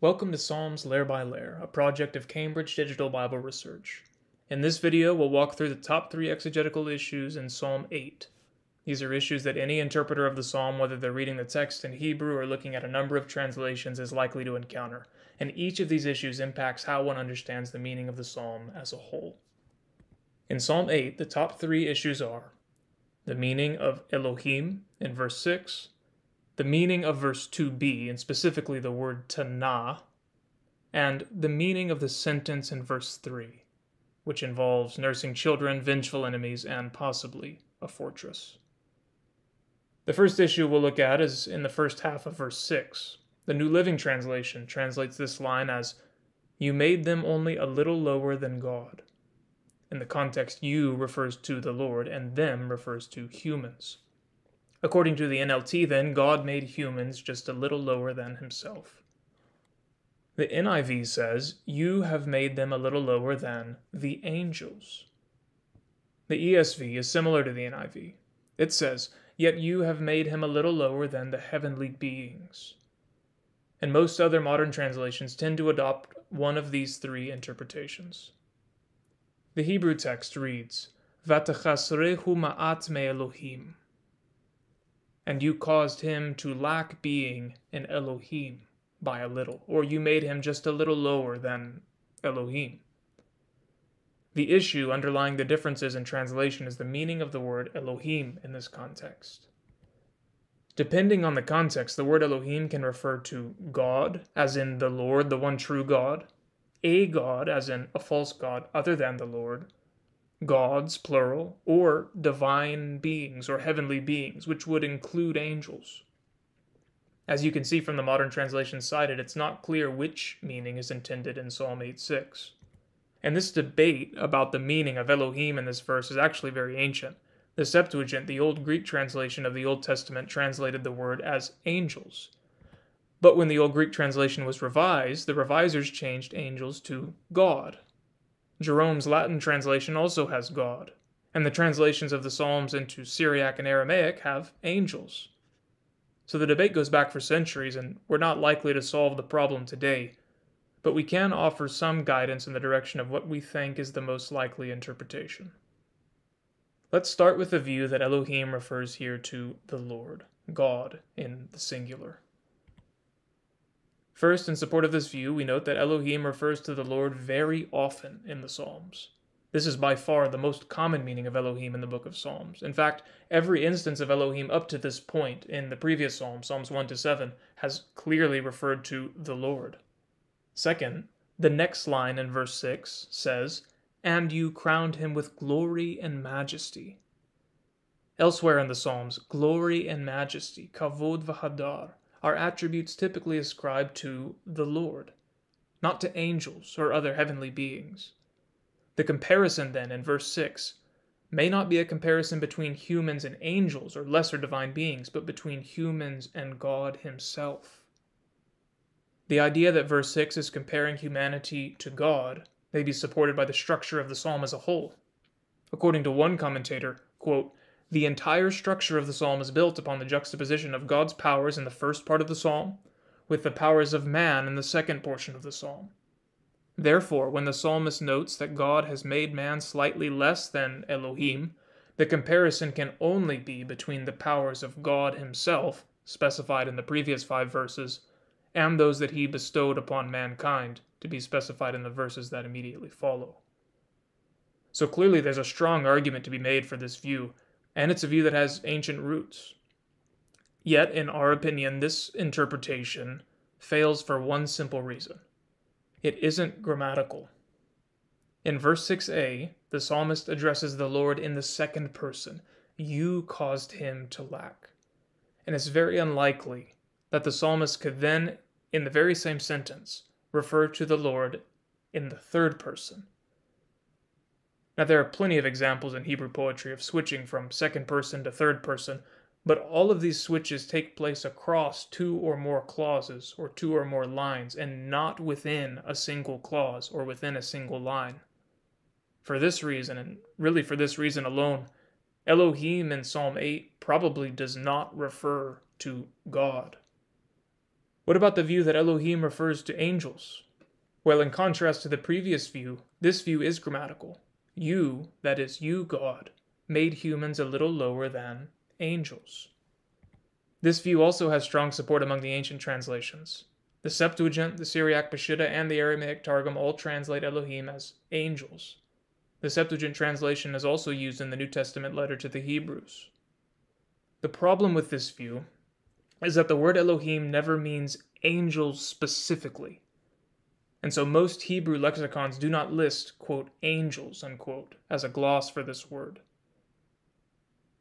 Welcome to Psalms Layer by Layer, a project of Cambridge Digital Bible Research. In this video, we'll walk through the top 3 exegetical issues in Psalm 8. These are issues that any interpreter of the psalm, whether they're reading the text in Hebrew or looking at a number of translations, is likely to encounter, and each of these issues impacts how one understands the meaning of the psalm as a whole. In Psalm 8, the top 3 issues are the meaning of Elohim in verse 6, the meaning of verse 2b, and specifically the word tanah, and the meaning of the sentence in verse 3, which involves nursing children, vengeful enemies, and possibly a fortress. The first issue we'll look at is in the first half of verse 6. The New Living Translation translates this line as, "You made them only a little lower than God." In the context, you refers to the Lord, and them refers to humans. According to the NLT, then, God made humans just a little lower than himself. The NIV says, "You have made them a little lower than the angels." The ESV is similar to the NIV. It says, "Yet you have made him a little lower than the heavenly beings." And most other modern translations tend to adopt one of these 3 interpretations. The Hebrew text reads, "Vatachasrehu ma'at me Elohim." And you caused him to lack being in Elohim by a little, or you made him just a little lower than Elohim. The issue underlying the differences in translation is the meaning of the word Elohim in this context. Depending on the context, the word Elohim can refer to God, as in the Lord, the one true God, a God, as in a false God other than the Lord, gods, plural, or divine beings or heavenly beings, which would include angels. As you can see from the modern translations cited, it's not clear which meaning is intended in Psalm 8:6. And this debate about the meaning of Elohim in this verse is actually very ancient. The Septuagint, the Old Greek translation of the Old Testament, translated the word as angels. But when the Old Greek translation was revised, the revisers changed angels to God. Jerome's Latin translation also has God, and the translations of the Psalms into Syriac and Aramaic have angels. So the debate goes back for centuries, and we're not likely to solve the problem today, but we can offer some guidance in the direction of what we think is the most likely interpretation. Let's start with the view that Elohim refers here to the Lord, God in the singular. First, in support of this view, we note that Elohim refers to the Lord very often in the Psalms. This is by far the most common meaning of Elohim in the book of Psalms. In fact, every instance of Elohim up to this point in the previous Psalms, Psalms 1-7, has clearly referred to the Lord. Second, the next line in verse 6 says, "And you crowned him with glory and majesty." Elsewhere in the Psalms, glory and majesty, kavod v'hadar, are attributes typically ascribed to the Lord, not to angels or other heavenly beings. The comparison then in verse 6 may not be a comparison between humans and angels or lesser divine beings, but between humans and God himself. The idea that verse 6 is comparing humanity to God may be supported by the structure of the psalm as a whole. According to one commentator, quote, "The entire structure of the psalm is built upon the juxtaposition of God's powers in the first part of the psalm with the powers of man in the second portion of the psalm. Therefore, when the psalmist notes that God has made man slightly less than Elohim, the comparison can only be between the powers of God himself, specified in the previous 5 verses, and those that he bestowed upon mankind, to be specified in the verses that immediately follow." So clearly there's a strong argument to be made for this view, and it's a view that has ancient roots. Yet, in our opinion, this interpretation fails for one simple reason. It isn't grammatical. In verse 6a, the psalmist addresses the Lord in the second person. You caused him to lack. And it's very unlikely that the psalmist could then, in the very same sentence, refer to the Lord in the third person. Now, there are plenty of examples in Hebrew poetry of switching from second person to third person, but all of these switches take place across 2 or more clauses or 2 or more lines, and not within a single clause or within a single line. For this reason, and really for this reason alone, Elohim in Psalm 8 probably does not refer to God. What about the view that Elohim refers to angels? Well, in contrast to the previous view, this view is grammatical. You, that is, you, God, made humans a little lower than angels. This view also has strong support among the ancient translations. The Septuagint, the Syriac Peshitta, and the Aramaic Targum all translate Elohim as angels. The Septuagint translation is also used in the New Testament letter to the Hebrews. The problem with this view is that the word Elohim never means angels specifically. And so most Hebrew lexicons do not list, quote, angels, unquote, as a gloss for this word.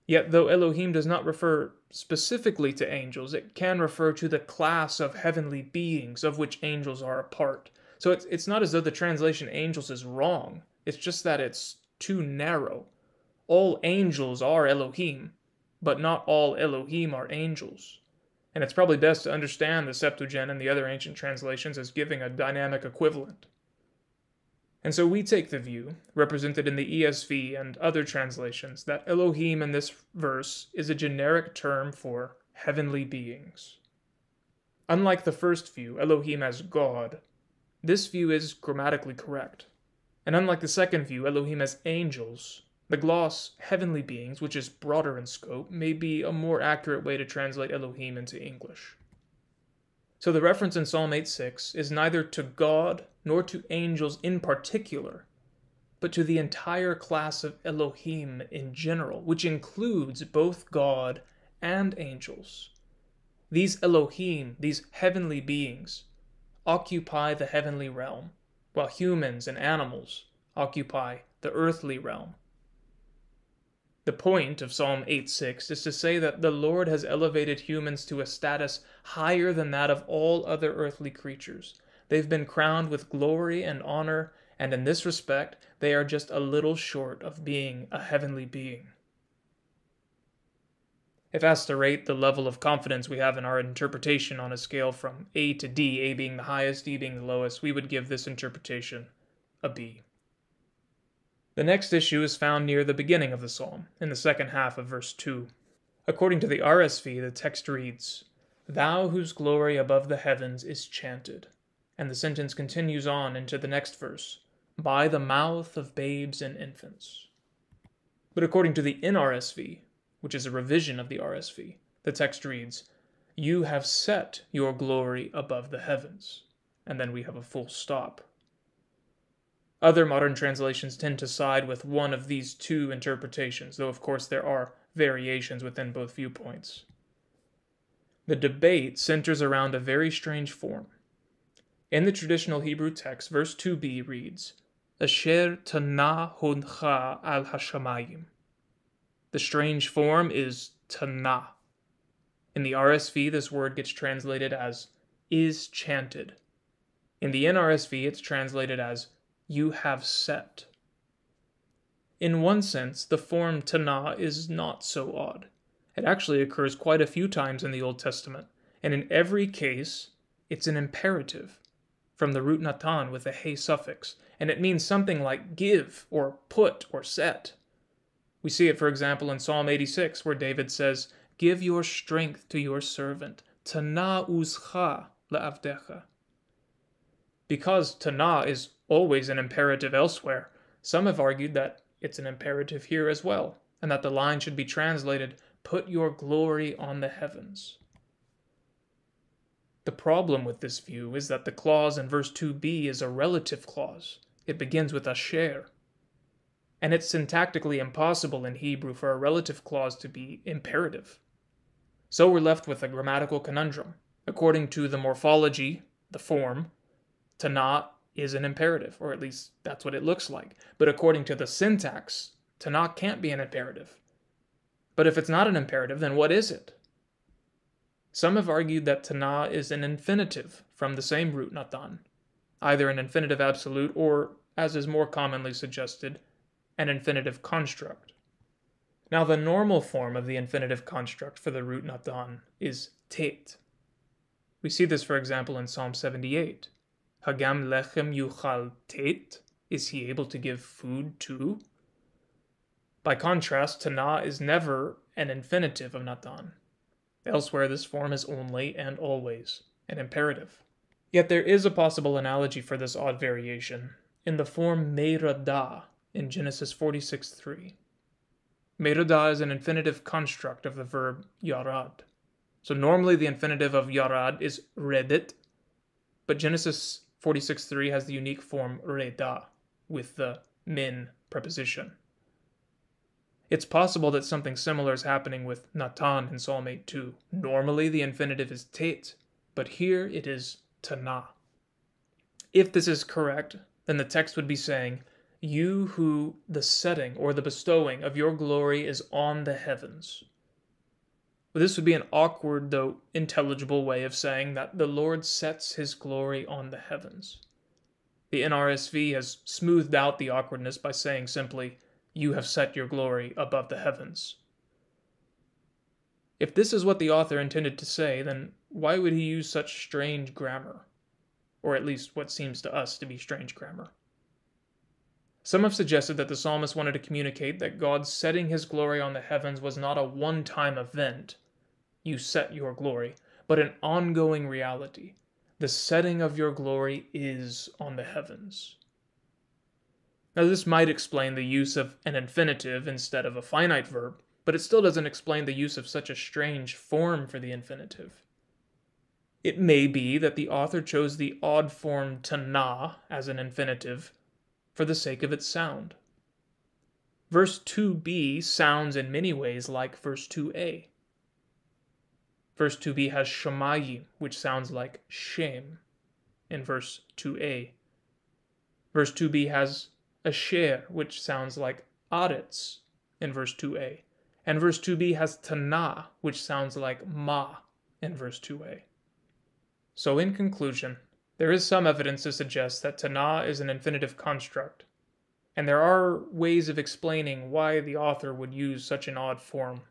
Yet, though Elohim does not refer specifically to angels, it can refer to the class of heavenly beings of which angels are a part. So it's not as though the translation angels is wrong. It's just that it's too narrow. All angels are Elohim, but not all Elohim are angels. And it's probably best to understand the Septuagint and the other ancient translations as giving a dynamic equivalent. And so we take the view, represented in the ESV and other translations, that Elohim in this verse is a generic term for heavenly beings. Unlike the first view, Elohim as God, this view is grammatically correct. And unlike the second view, Elohim as angels, the gloss heavenly beings, which is broader in scope, may be a more accurate way to translate Elohim into English. So the reference in Psalm 8:6 is neither to God nor to angels in particular, but to the entire class of Elohim in general, which includes both God and angels. These Elohim, these heavenly beings, occupy the heavenly realm, while humans and animals occupy the earthly realm. The point of Psalm 8:6 is to say that the Lord has elevated humans to a status higher than that of all other earthly creatures. They've been crowned with glory and honor, and in this respect, they are just a little short of being a heavenly being. If asked to rate the level of confidence we have in our interpretation on a scale from A to D, A being the highest, D being the lowest, we would give this interpretation a B. The next issue is found near the beginning of the psalm, in the second half of verse 2. According to the RSV, the text reads, "Thou whose glory above the heavens is chanted." And the sentence continues on into the next verse, "by the mouth of babes and infants." But according to the NRSV, which is a revision of the RSV, the text reads, "You have set your glory above the heavens." And then we have a full stop. Other modern translations tend to side with one of these two interpretations, though of course there are variations within both viewpoints. The debate centers around a very strange form. In the traditional Hebrew text, verse 2b reads, "Asher tana honcha al hashamayim." The strange form is tana. In the RSV, this word gets translated as "is chanted." In the NRSV, it's translated as "you have set." In one sense, the form tana is not so odd. It actually occurs quite a few times in the Old Testament, and in every case, it's an imperative, from the root natan with a he suffix, and it means something like give, or put, or set. We see it, for example, in Psalm 86, where David says, "Give your strength to your servant, tana uzcha le'avdecha." Because tana is always an imperative elsewhere, some have argued that it's an imperative here as well, and that the line should be translated, "Put your glory on the heavens." The problem with this view is that the clause in verse 2b is a relative clause. It begins with asher. And it's syntactically impossible in Hebrew for a relative clause to be imperative. So we're left with a grammatical conundrum. According to the morphology, the form, tana is an imperative, or at least that's what it looks like. But according to the syntax, tana can't be an imperative. But if it's not an imperative, then what is it? Some have argued that tana is an infinitive from the same root natan, either an infinitive absolute or, as is more commonly suggested, an infinitive construct. Now the normal form of the infinitive construct for the root natan is tet. We see this, for example, in Psalm 78. Hagam lechem yuchal tet? Is he able to give food too? By contrast, tana is never an infinitive of natan. Elsewhere, this form is only and always an imperative. Yet there is a possible analogy for this odd variation in the form meirada in Genesis 46:3. Meirada is an infinitive construct of the verb yarad. So normally the infinitive of yarad is redit, but Genesis 46:3 has the unique form reda with the min preposition. It's possible that something similar is happening with Natan in Psalm 8:2. Normally the infinitive is tet, but here it is tana. If this is correct, then the text would be saying, "You who the setting or the bestowing of your glory is on the heavens." Well, this would be an awkward, though intelligible way of saying that the Lord sets his glory on the heavens. The NRSV has smoothed out the awkwardness by saying simply, "You have set your glory above the heavens." If this is what the author intended to say, then why would he use such strange grammar? Or at least what seems to us to be strange grammar. Some have suggested that the psalmist wanted to communicate that God setting his glory on the heavens was not a one-time event, "You set your glory," but an ongoing reality. The setting of your glory is on the heavens. Now this might explain the use of an infinitive instead of a finite verb, but it still doesn't explain the use of such a strange form for the infinitive. It may be that the author chose the odd form tana as an infinitive for the sake of its sound. Verse 2b sounds in many ways like verse 2a. Verse 2b has shamayim, which sounds like shem in verse 2a. Verse 2b has asher, which sounds like aretz in verse 2a. And verse 2b has tana, which sounds like ma in verse 2a. So in conclusion, there is some evidence to suggest that tana is an infinitive construct, and there are ways of explaining why the author would use such an odd form.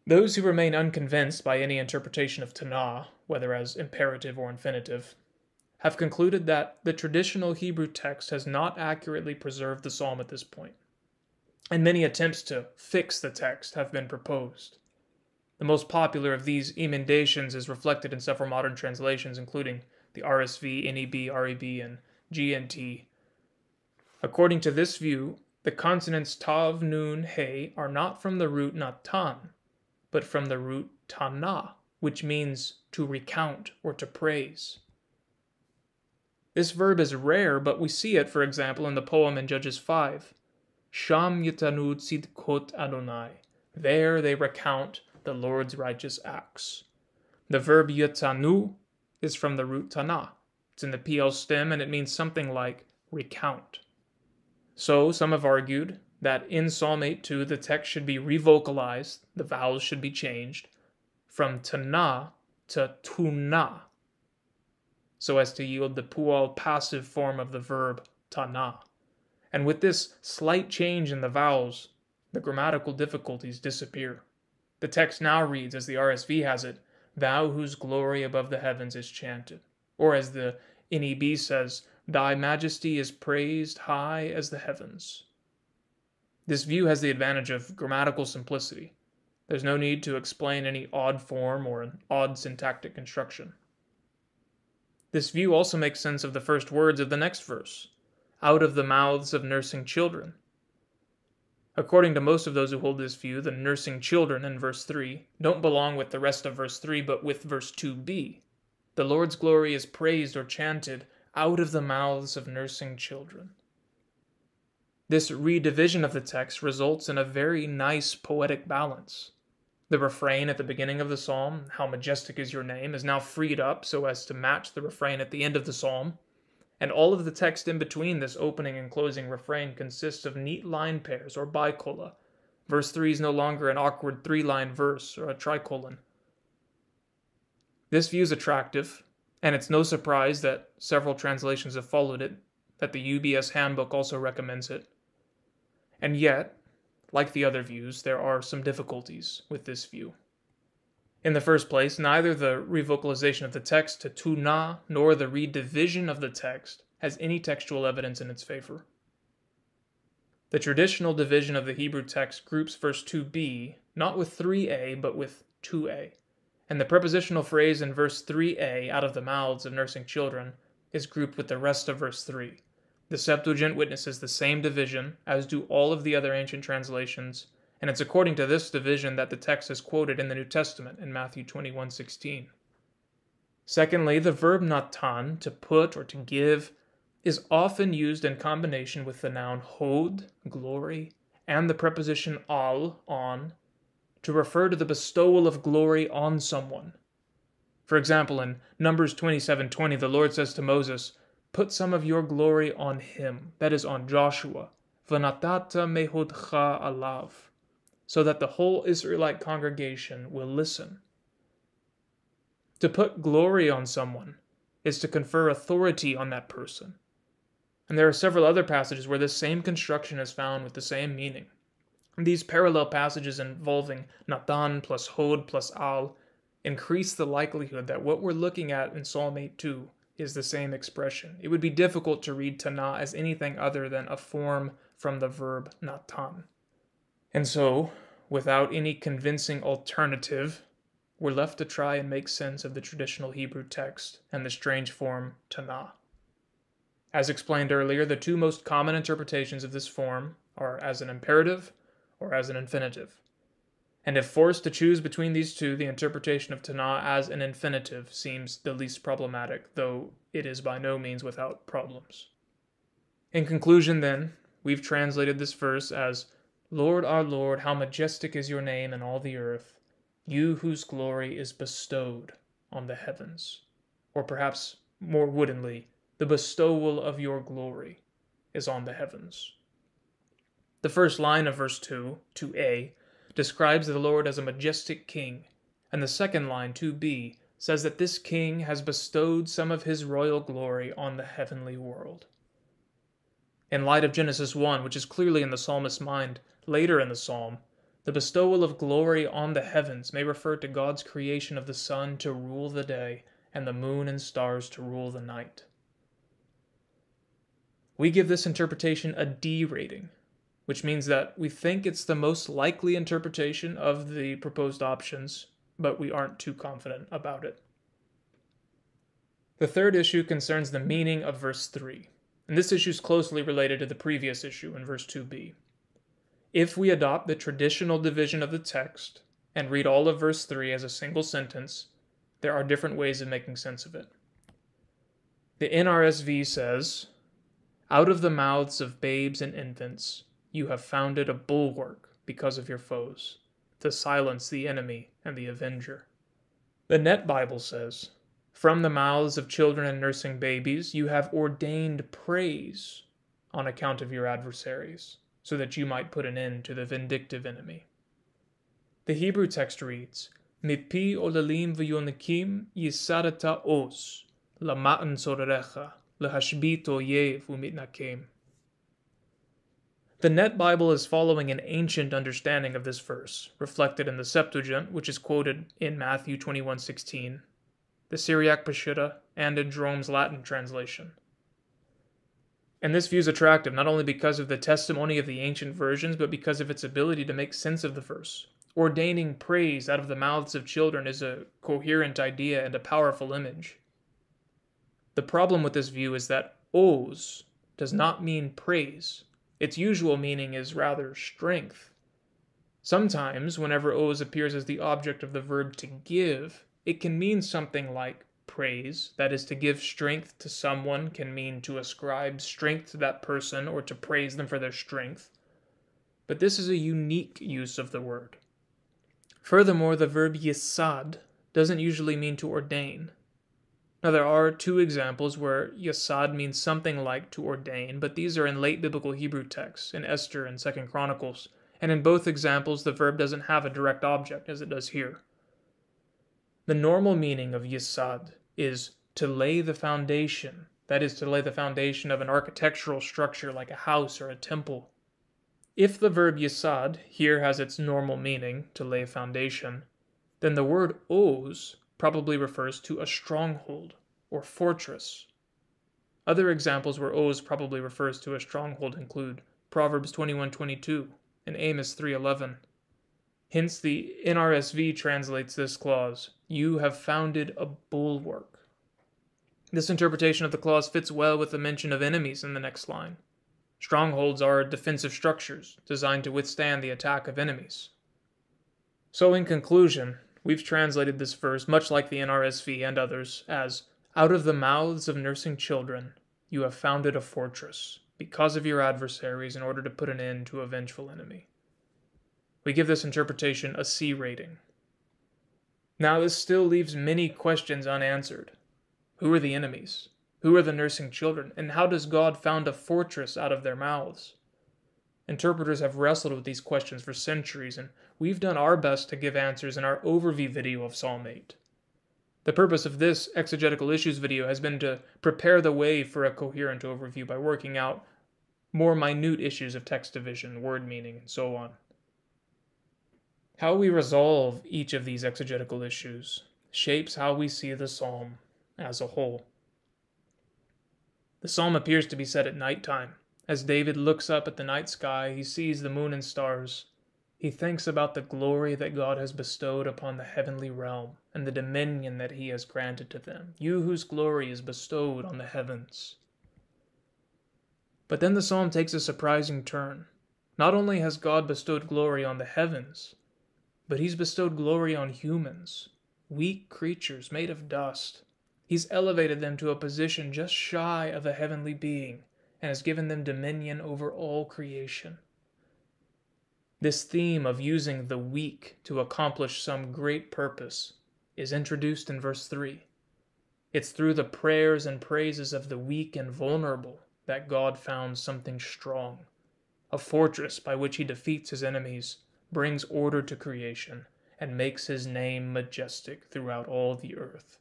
Those who remain unconvinced by any interpretation of tana, whether as imperative or infinitive, have concluded that the traditional Hebrew text has not accurately preserved the psalm at this point, and many attempts to fix the text have been proposed. The most popular of these emendations is reflected in several modern translations, including the RSV, NEB, REB, and GNT. According to this view, the consonants tav, nun, he are not from the root natan, but from the root tana, which means to recount or to praise. This verb is rare, but we see it, for example, in the poem in Judges 5. Sham yitanu tzidkot Adonai. There they recount the Lord's righteous acts. The verb yitanu is from the root tana. It's in the PL stem, and it means something like recount. So some have argued that in Psalm 8:2 the text should be revocalized, the vowels should be changed, from tana to tuna, so as to yield the pual passive form of the verb tana. And with this slight change in the vowels, the grammatical difficulties disappear. The text now reads, as the RSV has it, "Thou whose glory above the heavens is chanted." Or as the NEB says, "Thy majesty is praised high as the heavens." This view has the advantage of grammatical simplicity. There's no need to explain any odd form or an odd syntactic construction. This view also makes sense of the first words of the next verse, "out of the mouths of nursing children." According to most of those who hold this view, the nursing children in verse 3 don't belong with the rest of verse 3, but with verse 2b. The Lord's glory is praised or chanted out of the mouths of nursing children. This redivision of the text results in a very nice poetic balance. The refrain at the beginning of the psalm, "How majestic is your name," is now freed up so as to match the refrain at the end of the psalm, and all of the text in between this opening and closing refrain consists of neat line pairs or bicola. Verse 3 is no longer an awkward three-line verse or a tricolon. This view is attractive, and it's no surprise that several translations have followed it, that the UBS handbook also recommends it. And yet, like the other views, there are some difficulties with this view. In the first place, neither the revocalization of the text to tuna nor the redivision of the text has any textual evidence in its favor. The traditional division of the Hebrew text groups verse 2b not with 3a but with 2a, and the prepositional phrase in verse 3a, out of the mouths of nursing children, is grouped with the rest of verse 3. The Septuagint witnesses the same division, as do all of the other ancient translations, and it's according to this division that the text is quoted in the New Testament in Matthew 21:16. Secondly, the verb natan, to put or to give, is often used in combination with the noun hod, glory, and the preposition al, on, to refer to the bestowal of glory on someone. For example, in Numbers 27:20, the Lord says to Moses, "Put some of your glory on him," that is, on Joshua, "v'natata mehodcha alav," so that the whole Israelite congregation will listen. To put glory on someone is to confer authority on that person. And there are several other passages where this same construction is found with the same meaning. These parallel passages involving Natan plus Hod plus Al increase the likelihood that what we're looking at in Psalm 8:2 is the same expression. It would be difficult to read Tana as anything other than a form from the verb Natan. And so, without any convincing alternative, we're left to try and make sense of the traditional Hebrew text and the strange form Tana. As explained earlier, the two most common interpretations of this form are as an imperative or as an infinitive. And if forced to choose between these two, the interpretation of Tana as an infinitive seems the least problematic, though it is by no means without problems. In conclusion, then, we've translated this verse as, "Lord our Lord, how majestic is your name in all the earth, you whose glory is bestowed on the heavens." Or perhaps more woodenly, "The bestowal of your glory is on the heavens." The first line of verse 2, 2a, describes the Lord as a majestic king, and the second line, 2b, says that this king has bestowed some of his royal glory on the heavenly world. In light of Genesis 1, which is clearly in the psalmist's mind later in the psalm, the bestowal of glory on the heavens may refer to God's creation of the sun to rule the day and the moon and stars to rule the night. We give this interpretation a D rating, which means that we think it's the most likely interpretation of the proposed options, but we aren't too confident about it. The third issue concerns the meaning of verse 3, and this issue is closely related to the previous issue in verse 2b. If we adopt the traditional division of the text and read all of verse 3 as a single sentence, there are different ways of making sense of it. The NRSV says, "Out of the mouths of babes and infants, you have founded a bulwark because of your foes, to silence the enemy and the avenger." The Net Bible says, "From the mouths of children and nursing babies, you have ordained praise on account of your adversaries, so that you might put an end to the vindictive enemy." The Hebrew text reads, "Mipi olalim v'yonekim yisadata os, lama'an sorerecha, lehashbit oyev u'mitnakem." The Net Bible is following an ancient understanding of this verse, reflected in the Septuagint, which is quoted in Matthew 21:16, the Syriac Peshitta, and in Jerome's Latin translation. And this view is attractive not only because of the testimony of the ancient versions, but because of its ability to make sense of the verse. Ordaining praise out of the mouths of children is a coherent idea and a powerful image. The problem with this view is that os does not mean praise. Its usual meaning is rather strength. Sometimes, whenever os appears as the object of the verb to give, it can mean something like praise, that is, to give strength to someone can mean to ascribe strength to that person or to praise them for their strength. But this is a unique use of the word. Furthermore, the verb yesad doesn't usually mean to ordain. Now, there are two examples where yesad means something like to ordain, but these are in late biblical Hebrew texts, in Esther and 2 Chronicles, and in both examples the verb doesn't have a direct object, as it does here. The normal meaning of yesad is to lay the foundation, that is, to lay the foundation of an architectural structure like a house or a temple. If the verb yesad here has its normal meaning, to lay a foundation, then the word os probably refers to a stronghold or fortress. Other examples where os probably refers to a stronghold include Proverbs 21:22 and Amos 3:11. Hence, the NRSV translates this clause, "You have founded a bulwark." This interpretation of the clause fits well with the mention of enemies in the next line. Strongholds are defensive structures designed to withstand the attack of enemies. So in conclusion, we've translated this verse, much like the NRSV and others, as, "Out of the mouths of nursing children, you have founded a fortress, because of your adversaries, in order to put an end to a vengeful enemy." We give this interpretation a C rating. Now, this still leaves many questions unanswered. Who are the enemies? Who are the nursing children? And how does God found a fortress out of their mouths? Interpreters have wrestled with these questions for centuries, and we've done our best to give answers in our overview video of Psalm 8. The purpose of this Exegetical Issues video has been to prepare the way for a coherent overview by working out more minute issues of text division, word meaning, and so on. How we resolve each of these exegetical issues shapes how we see the psalm as a whole. The psalm appears to be said at nighttime. As David looks up at the night sky, he sees the moon and stars. He thinks about the glory that God has bestowed upon the heavenly realm and the dominion that he has granted to them, you whose glory is bestowed on the heavens. But then the psalm takes a surprising turn. Not only has God bestowed glory on the heavens, but he's bestowed glory on humans, weak creatures made of dust. He's elevated them to a position just shy of a heavenly being and has given them dominion over all creation. This theme of using the weak to accomplish some great purpose is introduced in verse 3. It's through the prayers and praises of the weak and vulnerable that God found something strong, a fortress by which he defeats his enemies, brings order to creation, and makes his name majestic throughout all the earth.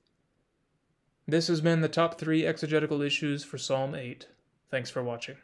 This has been the top 3 exegetical issues for Psalm 8. Thanks for watching.